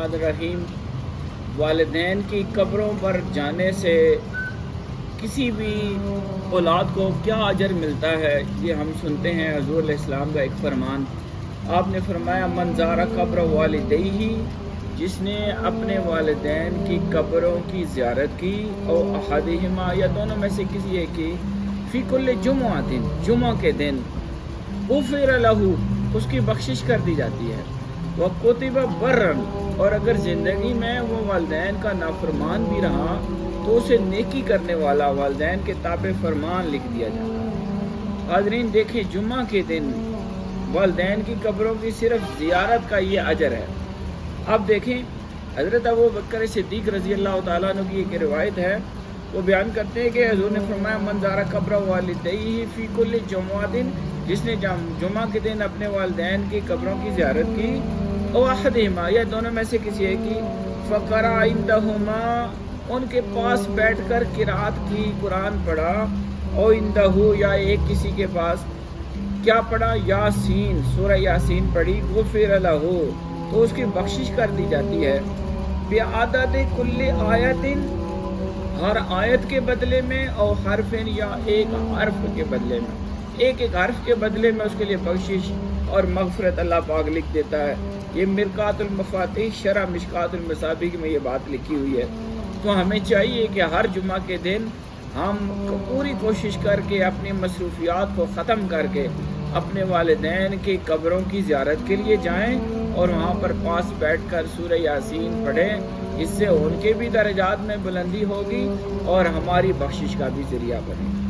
الرحمن الرحیم۔ والدین کی قبروں پر جانے سے کسی بھی اولاد کو کیا اجر ملتا ہے، یہ ہم سنتے ہیں حضور علیہ السلام کا ایک فرمان۔ آپ نے فرمایا من زار قبر والدیہ، جس نے اپنے والدین کی قبروں کی زیارت کی، اور احدہما یا دونوں میں سے کسی ایک کی، فی کل جمعہ جمعہ کے دن، غفر لہ اس کی بخشش کر دی جاتی ہے، وکتب برًا اور اگر زندگی میں وہ والدین کا نافرمان بھی رہا تو اسے نیکی کرنے والا، والدین کے تابع فرمان لکھ دیا جاتا ہے۔ حاضرین دیکھیں، جمعہ کے دن والدین کی قبروں کی صرف زیارت کا یہ اجر ہے۔ اب دیکھیں، حضرت ابوبکر صدیق رضی اللہ تعالیٰ عنہ کی ایک روایت ہے، وہ بیان کرتے ہیں کہ حضور نے فرمایا من زار قبر والدیہ فی کل جمعہ، جس نے جمعہ کے دن اپنے والدین کی قبروں کی زیارت کی، او احدہما یا دونوں میں سے کسی ایک کی، فقرأ عندہما ان کے پاس بیٹھ کر قرأت کی، قرآن پڑھا، او عندہ یا ایک کسی کے پاس کیا پڑھا، یاسین سورہ یاسین پڑھی، غفر لہ تو اس کی بخشش کر دی جاتی ہے، بعدد کل آیت ہر آیت کے بدلے میں، اور حرف یا ایک حرف کے بدلے میں، ایک حرف کے بدلے میں اس کے لیے بخشش اور مغفرت اللہ پاک لکھ دیتا ہے۔ یہ مرقات المفاتیح شرح مشکات المصابیح میں یہ بات لکھی ہوئی ہے۔ تو ہمیں چاہیے کہ ہر جمعہ کے دن ہم پوری کوشش کر کے اپنی مصروفیات کو ختم کر کے اپنے والدین کی قبروں کی زیارت کے لیے جائیں، اور وہاں پر پاس بیٹھ کر سورہ یاسین پڑھیں۔ اس سے ان کے بھی درجات میں بلندی ہوگی اور ہماری بخشش کا بھی ذریعہ بنے۔